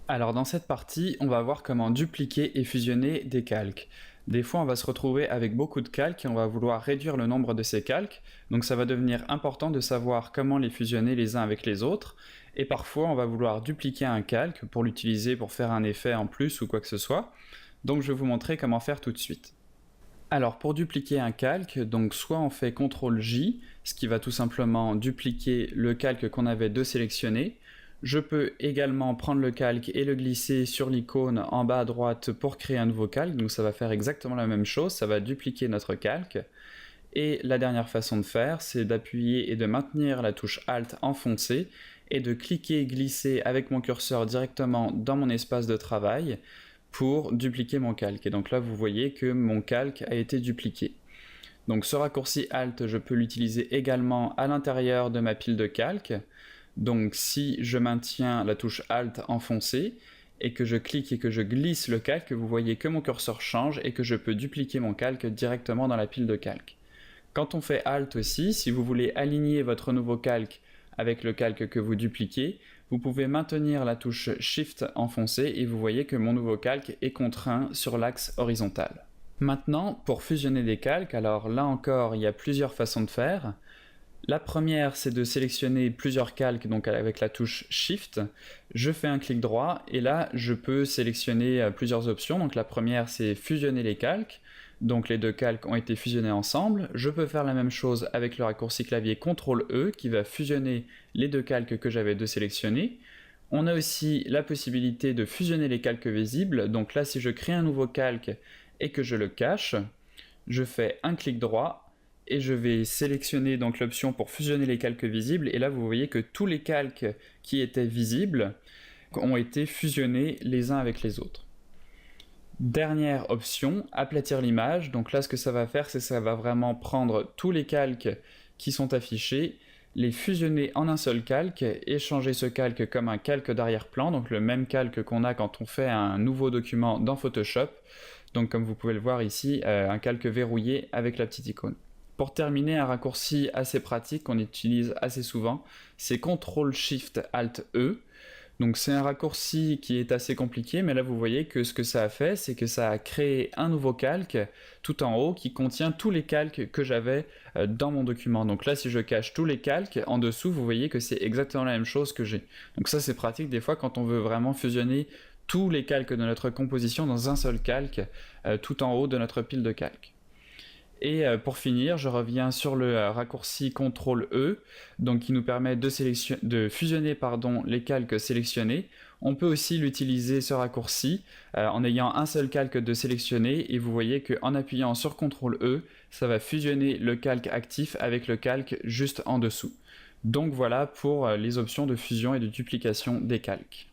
Alors dans cette partie, on va voir comment dupliquer et fusionner des calques. Des fois, on va se retrouver avec beaucoup de calques et on va vouloir réduire le nombre de ces calques. Donc ça va devenir important de savoir comment les fusionner les uns avec les autres. Et parfois, on va vouloir dupliquer un calque pour l'utiliser pour faire un effet en plus ou quoi que ce soit. Donc je vais vous montrer comment faire tout de suite. Alors pour dupliquer un calque, donc soit on fait CTRL-J, ce qui va tout simplement dupliquer le calque qu'on avait de sélectionner. Je peux également prendre le calque et le glisser sur l'icône en bas à droite pour créer un nouveau calque, donc ça va faire exactement la même chose, ça va dupliquer notre calque. Et la dernière façon de faire, c'est d'appuyer et de maintenir la touche Alt enfoncée et de cliquer et glisser avec mon curseur directement dans mon espace de travail pour dupliquer mon calque. Et donc là, vous voyez que mon calque a été dupliqué. Donc ce raccourci Alt, je peux l'utiliser également à l'intérieur de ma pile de calques. Donc si je maintiens la touche Alt enfoncée et que je clique et que je glisse le calque, vous voyez que mon curseur change et que je peux dupliquer mon calque directement dans la pile de calques. Quand on fait Alt aussi, si vous voulez aligner votre nouveau calque avec le calque que vous dupliquez, vous pouvez maintenir la touche Shift enfoncée et vous voyez que mon nouveau calque est contraint sur l'axe horizontal. Maintenant, pour fusionner des calques, alors là encore, il y a plusieurs façons de faire. La première, c'est de sélectionner plusieurs calques, donc avec la touche Shift. Je fais un clic droit et là, je peux sélectionner plusieurs options. Donc la première, c'est fusionner les calques. Donc les deux calques ont été fusionnés ensemble. Je peux faire la même chose avec le raccourci clavier CTRL-E qui va fusionner les deux calques que j'avais de sélectionner. On a aussi la possibilité de fusionner les calques visibles. Donc là, si je crée un nouveau calque et que je le cache, je fais un clic droit et je vais sélectionner donc l'option pour fusionner les calques visibles. Et là, vous voyez que tous les calques qui étaient visibles ont été fusionnés les uns avec les autres. Dernière option, aplatir l'image. Donc là, ce que ça va faire, c'est que ça va vraiment prendre tous les calques qui sont affichés, les fusionner en un seul calque et changer ce calque comme un calque d'arrière-plan, donc le même calque qu'on a quand on fait un nouveau document dans Photoshop. Donc comme vous pouvez le voir ici, un calque verrouillé avec la petite icône. Pour terminer, un raccourci assez pratique qu'on utilise assez souvent, c'est CTRL-SHIFT-ALT-E. Donc c'est un raccourci qui est assez compliqué, mais là vous voyez que ce que ça a fait, c'est que ça a créé un nouveau calque tout en haut qui contient tous les calques que j'avais dans mon document. Donc là, si je cache tous les calques, en dessous, vous voyez que c'est exactement la même chose que j'ai. Donc ça, c'est pratique des fois quand on veut vraiment fusionner tous les calques de notre composition dans un seul calque tout en haut de notre pile de calques. Et pour finir, je reviens sur le raccourci CTRL-E, donc qui nous permet de fusionner les calques sélectionnés. On peut aussi l'utiliser ce raccourci en ayant un seul calque de sélectionné et vous voyez qu'en appuyant sur CTRL-E, ça va fusionner le calque actif avec le calque juste en dessous. Donc voilà pour les options de fusion et de duplication des calques.